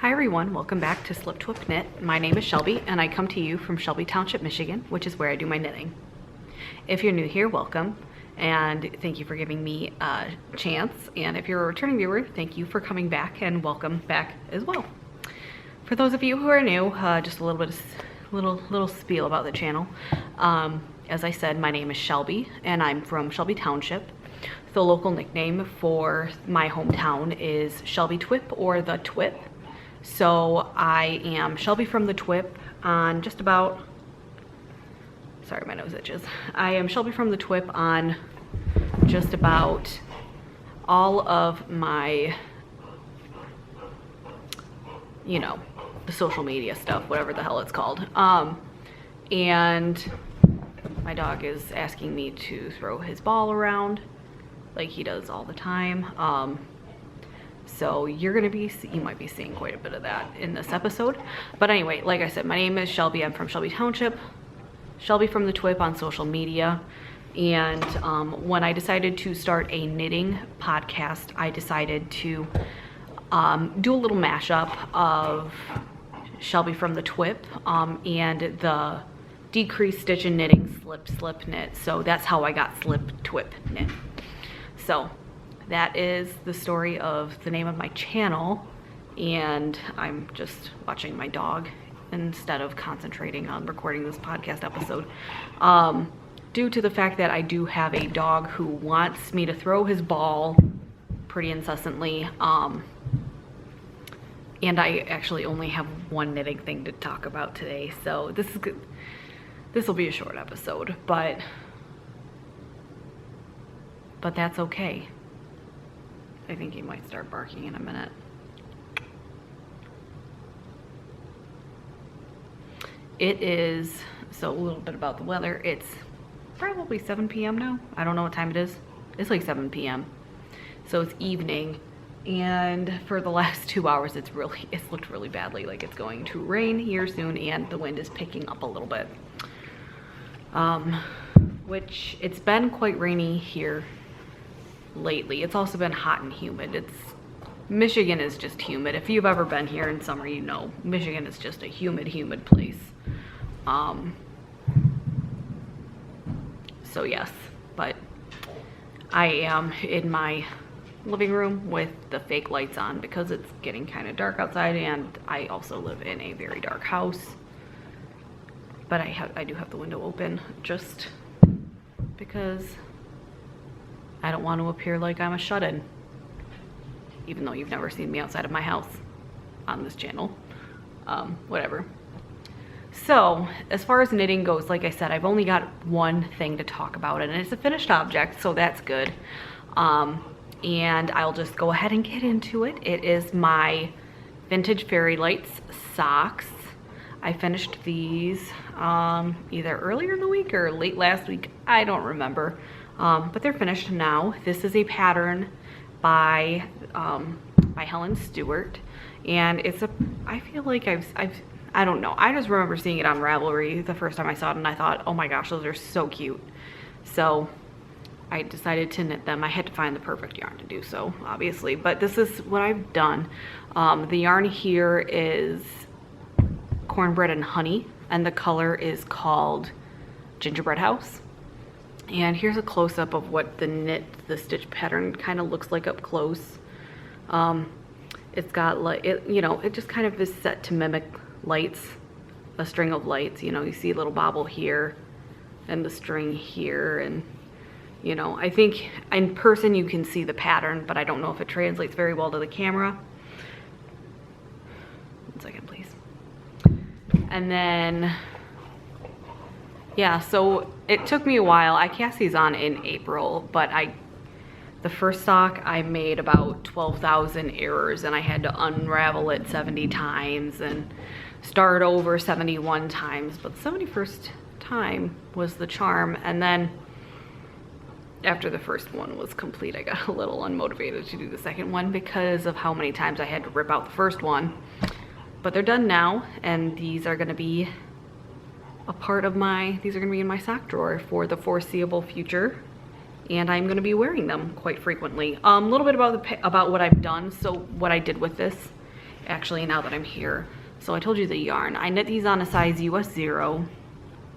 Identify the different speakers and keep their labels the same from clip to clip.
Speaker 1: Hi everyone, welcome back to SlipTwpKnit. My name is Shelby and I come to you from Shelby Township, Michigan, which is where I do my knitting. If you're new here, welcome, and thank you for giving me a chance. And if you're a returning viewer, thank you for coming back and welcome back as well. For those of you who are new, just a little bit of little spiel about the channel. As I said, my name is Shelby and I'm from Shelby Township. The local nickname for my hometown is Shelby Twp or the Twipp. So I am Shelby from the Twipp on just about, sorry, my nose itches. I am Shelby from the Twipp on just about all of my, you know, the social media stuff, whatever the hell it's called. And my dog is asking me to throw his ball around like he does all the time. So you might be seeing quite a bit of that in this episode. But anyway, like I said, my name is Shelby. I'm from Shelby Township, Shelby from the Twipp on social media. And when I decided to start a knitting podcast, I decided to do a little mashup of Shelby from the Twipp and the decreased stitch and knitting slip knit. So that's how I got SlipTwpKnit. So that is the story of the name of my channel, and I'm just watching my dog instead of concentrating on recording this podcast episode. Due to the fact that I do have a dog who wants me to throw his ball pretty incessantly, and I actually only have one knitting thing to talk about today, so this is good. This will be a short episode, but that's okay. I think he might start barking in a minute. It is, so a little bit about the weather. It's probably 7 p.m. now. I don't know what time it is. It's like 7 p.m. So it's evening. And for the last 2 hours, it's looked really badly. Like it's going to rain here soon and the wind is picking up a little bit. Which it's been quite rainy here lately. It's also been hot and humid. Michigan is just humid. If you've ever been here in summer, you know Michigan is just a humid place. So yes, but I am in my living room with the fake lights on because it's getting kind of dark outside, and I also live in a very dark house. But I do have the window open just because I don't want to appear like I'm a shut-in, even though you've never seen me outside of my house on this channel. Whatever. So as far as knitting goes, like I said, I've only got one thing to talk about, and it's a finished object, so that's good. And I'll just go ahead and get into it. It is my vintage fairy lights socks. I finished these either earlier in the week or late last week. I don't remember. But they're finished now. This is a pattern by Helen Stewart, and I feel like I don't know. I just remember seeing it on Ravelry the first time I saw it, and I thought, oh my gosh, those are so cute. So I decided to knit them. I had to find the perfect yarn to do so, obviously, but this is what I've done. The yarn here is Cornbread and Honey, and the color is called Gingerbread House. And here's a close-up of what the stitch pattern kind of looks like up close. It's got like, it just kind of is set to mimic lights, a string of lights. You know, you see a little bobble here and the string here, and I think in person you can see the pattern, but I don't know if it translates very well to the camera. 1 second, please. And then, yeah, so it took me a while. I cast these on in April, but the first sock I made about 12,000 errors, and I had to unravel it 70 times and start over 71 times, but the 71st time was the charm. And then after the first one was complete, I got a little unmotivated to do the second one because of how many times I had to rip out the first one. But they're done now, and these are going to be a part of these are going to be in my sock drawer for the foreseeable future, and I'm going to be wearing them quite frequently. A little bit about what I've done. So what I did with this actually, now that I'm here. So I told you the yarn. I knit these on a size US 0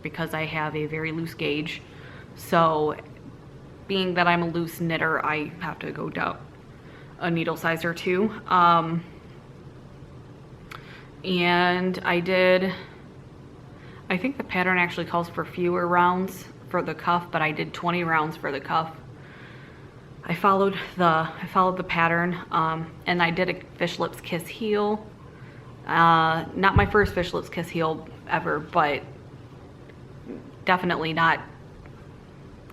Speaker 1: because I have a very loose gauge. So being that I'm a loose knitter, I have to go down a needle size or two. And I think the pattern actually calls for fewer rounds for the cuff, but I did 20 rounds for the cuff. I followed the pattern, and I did a Fish Lips Kiss heel. Not my first Fish Lips Kiss heel ever, but definitely not.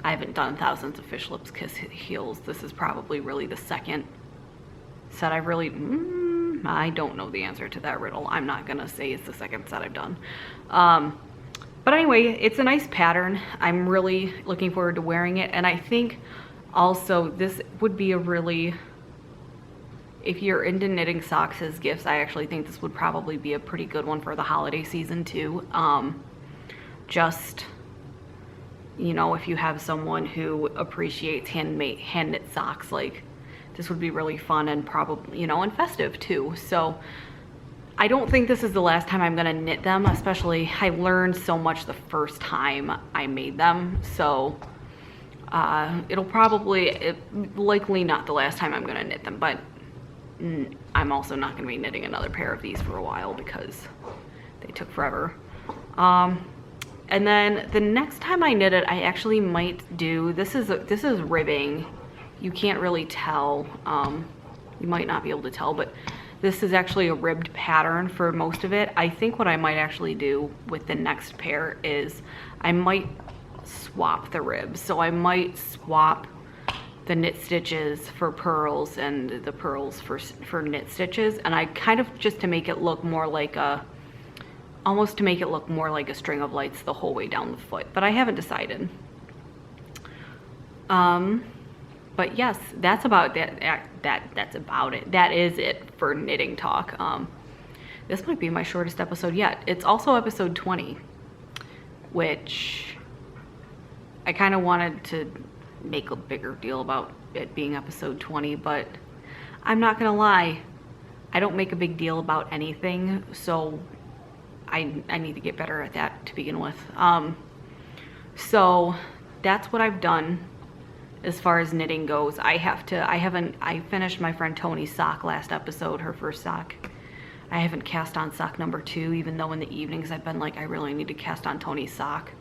Speaker 1: I haven't done thousands of Fish Lips Kiss heels. This is probably really the second set I've really, I don't know the answer to that riddle. I'm not gonna say it's the second set I've done. But anyway, it's a nice pattern. I'm really looking forward to wearing it. And I think also this would be a really, if you're into knitting socks as gifts, I actually think this would probably be a pretty good one for the holiday season too. Just, you know, if you have someone who appreciates hand knit socks, like this would be really fun and probably, you know, and festive too. So I don't think this is the last time I'm gonna knit them, especially I learned so much the first time I made them. So likely not the last time I'm gonna knit them, but I'm also not gonna be knitting another pair of these for a while because they took forever. And then the next time I knit it, I actually might do, this is ribbing. You can't really tell, you might not be able to tell, but this is actually a ribbed pattern for most of it. I think what I might actually do with the next pair is I might swap the ribs. So I might swap the knit stitches for pearls and the pearls for knit stitches. And I kind of, just to make it look more like almost to make it look more like a string of lights the whole way down the foot, but I haven't decided. But yes, that's about that's about it. That is it for knitting talk. This might be my shortest episode yet. It's also episode 20, which I kind of wanted to make a bigger deal about it being episode 20, but I'm not gonna lie, I don't make a big deal about anything, so I need to get better at that to begin with. So that's what I've done as far as knitting goes. I finished my friend Tony's sock last episode, her first sock. I haven't cast on sock number 2, even though in the evenings I've been like, I really need to cast on Tony's sock.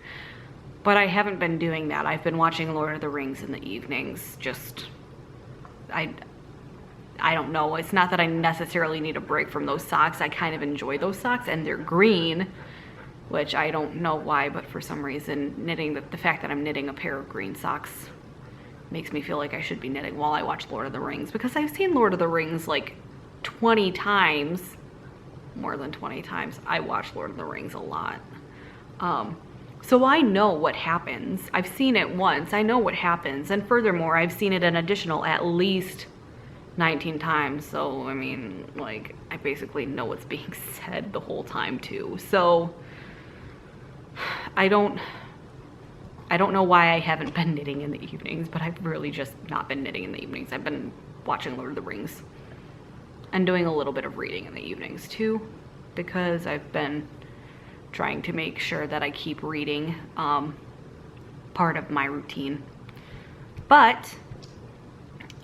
Speaker 1: But I haven't been doing that. I've been watching Lord of the Rings in the evenings. Just, I don't know. It's not that I necessarily need a break from those socks. I kind of enjoy those socks, and they're green, which I don't know why, but for some reason, the fact that I'm knitting a pair of green socks makes me feel like I should be knitting while I watch Lord of the Rings, because I've seen Lord of the Rings like 20 times, more than 20 times. I watch Lord of the Rings a lot. So I know what happens. I've seen it once. I know what happens. And furthermore, I've seen it an additional at least 19 times. So, I mean, like, I basically know what's being said the whole time too. So I don't know why I haven't been knitting in the evenings, but I've really just not been knitting in the evenings. I've been watching Lord of the Rings and doing a little bit of reading in the evenings too, because I've been trying to make sure that I keep reading part of my routine. But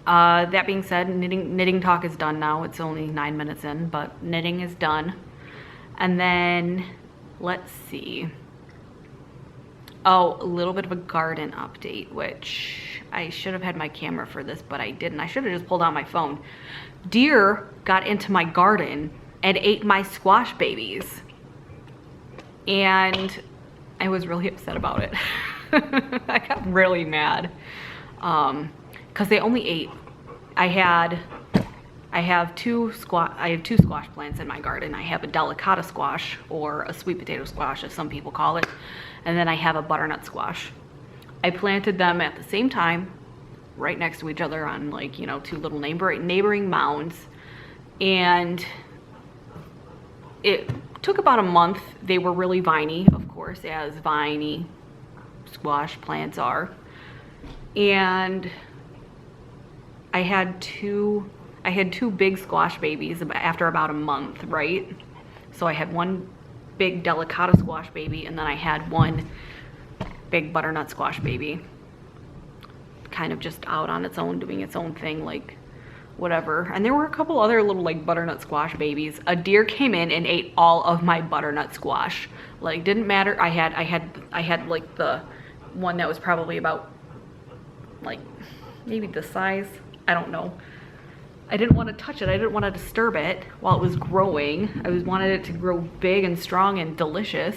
Speaker 1: that being said, knitting talk is done now. It's only 9 minutes in, but knitting is done. And then let's see. Oh, a little bit of a garden update, which I should have had my camera for this, but I didn't. I should have just pulled out my phone. Deer got into my garden and ate my squash babies. And I was really upset about it. I got really mad because they only ate. I have two squash plants in my garden. I have a delicata squash, or a sweet potato squash as some people call it, and then I have a butternut squash. I planted them at the same time, right next to each other on, like, you know, two little neighboring mounds, and it took about a month. They were really viney, of course, as viney squash plants are. And I had two I had 2 big squash babies after about a month, right? So I had 1 big delicata squash baby, and then I had 1 big butternut squash baby, kind of just out on its own, doing its own thing, like whatever. And there were a couple other little like butternut squash babies. A deer came in and ate all of my butternut squash. Like, didn't matter. I had like the one that was probably about like maybe the size, I don't know. I didn't want to touch it. I didn't want to disturb it while it was growing. I wanted it to grow big and strong and delicious.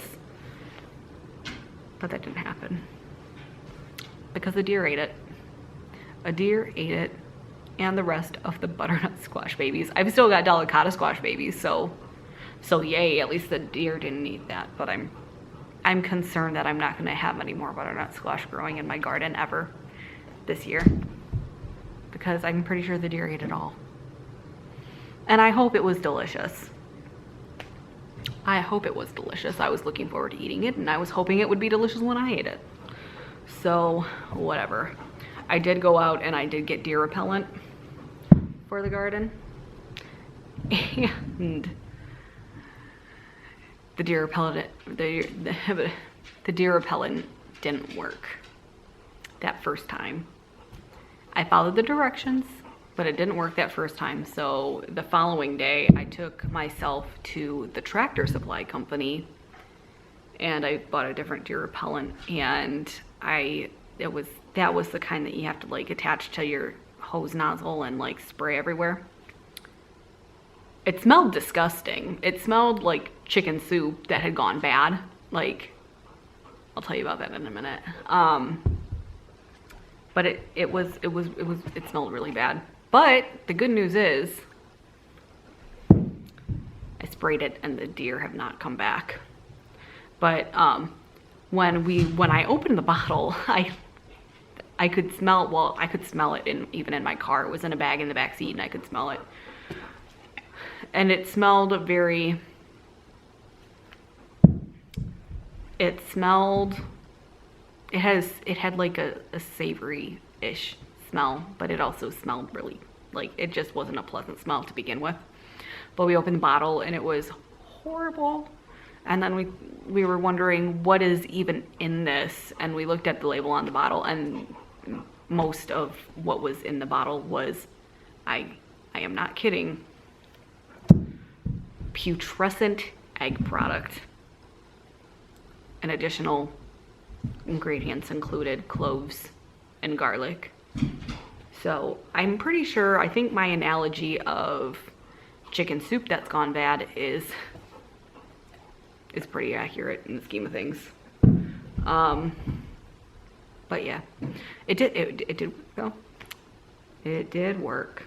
Speaker 1: But that didn't happen because a deer ate it. A deer ate it and the rest of the butternut squash babies. I've still got delicata squash babies, so yay, at least the deer didn't eat that. But I'm concerned that I'm not going to have any more butternut squash growing in my garden ever this year, because I'm pretty sure the deer ate it all. And I hope it was delicious. I hope it was delicious. I was looking forward to eating it, and I was hoping it would be delicious when I ate it. So, whatever. I did go out and I did get deer repellent for the garden. And the deer repellent, the deer repellent didn't work that first time. I followed the directions, but it didn't work that first time. So the following day, I took myself to the Tractor Supply company and I bought a different deer repellent, and that was the kind that you have to like attach to your hose nozzle and like spray everywhere. It smelled disgusting. It smelled like chicken soup that had gone bad. Like, I'll tell you about that in a minute. But it smelled really bad. But the good news is I sprayed it and the deer have not come back. But when I opened the bottle, I could smell, well, I could smell it even in my car. It was in a bag in the back seat and I could smell it. And it smelled very, it had like a savory-ish smell, but it also smelled really, like, it just wasn't a pleasant smell to begin with. But we opened the bottle and it was horrible. And then we were wondering what is even in this, and we looked at the label on the bottle, and most of what was in the bottle was, I am not kidding, putrescent egg product. And additional ingredients included cloves and garlic. So I'm pretty sure, I think my analogy of chicken soup that's gone bad is pretty accurate in the scheme of things. But yeah, it did go. It did work.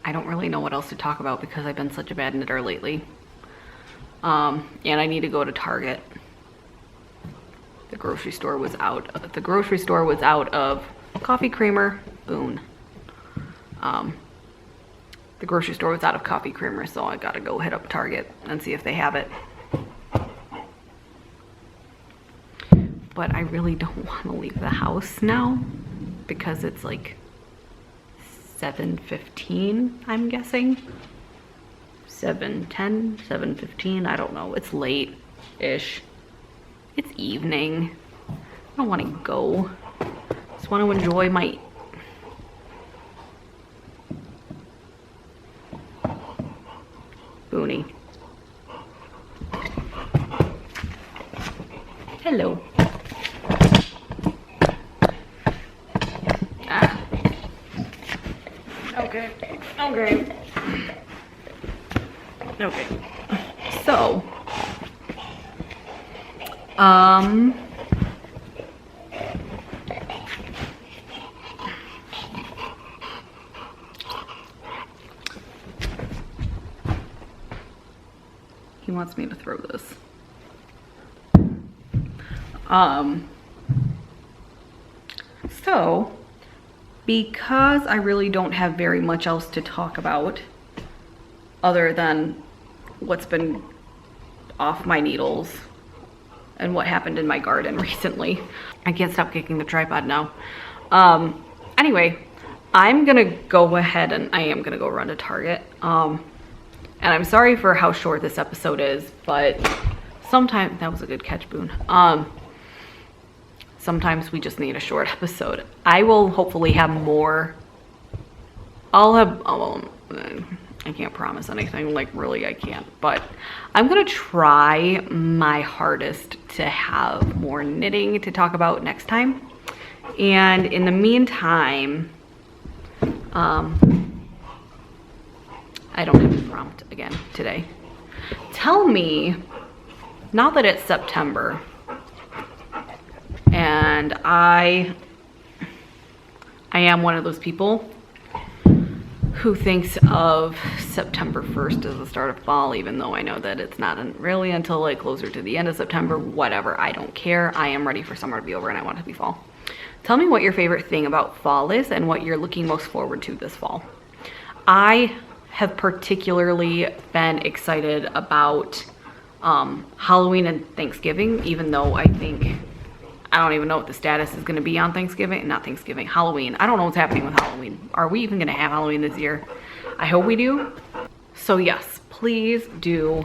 Speaker 1: I don't really know what else to talk about because I've been such a bad knitter lately. And I need to go to Target. The grocery store was out. The grocery store was out of coffee creamer, Boone. The grocery store was out of coffee creamer, so I gotta go hit up Target and see if they have it. But I really don't want to leave the house now because it's like 7:15, I'm guessing. 7:10, 7:15, I don't know. It's late-ish. It's evening. I don't want to go. I just want to enjoy my... Booney. Hello. Ah. Okay. Okay. Okay. So, he wants me to throw this. So, because I really don't have very much else to talk about other than what's been off my needles and what happened in my garden recently. I can't stop kicking the tripod now. Anyway, I'm gonna go ahead and I am gonna go run to Target. And I'm sorry for how short this episode is, but sometimes, that was a good catch, Boone. Sometimes we just need a short episode. I will hopefully have more. I can't promise anything, like really I can't, but I'm gonna try my hardest to have more knitting to talk about next time. And in the meantime, I don't have a prompt again today. Tell me, now that it's September, and I am one of those people who thinks of September 1st as the start of fall, even though I know that it's not really until like closer to the end of September. Whatever, I don't care. I am ready for summer to be over and I want it to be fall. Tell me what your favorite thing about fall is and what you're looking most forward to this fall. I have particularly been excited about Halloween and Thanksgiving, even though I don't even know what the status is going to be on Thanksgiving. Not Thanksgiving, Halloween. I don't know what's happening with Halloween. Are we even going to have Halloween this year? I hope we do. So yes, please do.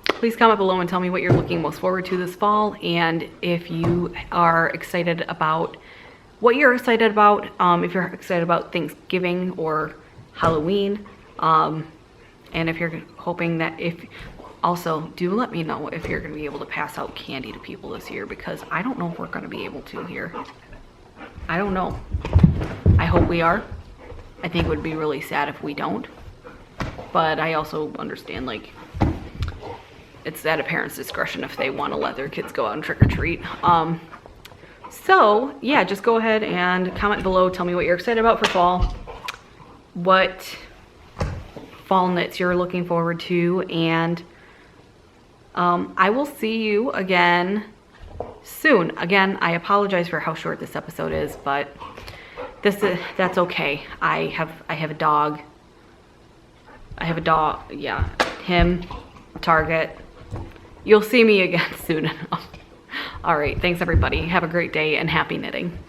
Speaker 1: Please comment below and tell me what you're looking most forward to this fall, and if you are excited about what you're excited about, if you're excited about Thanksgiving or Halloween, and if you're hoping that also do let me know if you're going to be able to pass out candy to people this year, because I don't know if we're going to be able to here. I don't know. I hope we are. I think it would be really sad if we don't, but I also understand, like, it's at a parent's discretion if they want to let their kids go out and trick or treat. So yeah, just go ahead and comment below. Tell me what you're excited about for fall, what fall knits you're looking forward to, and I will see you again soon. Again, I apologize for how short this episode is, but that's okay. I have a dog. Yeah, him, Target. You'll see me again soon enough. All right, thanks everybody. Have a great day and happy knitting.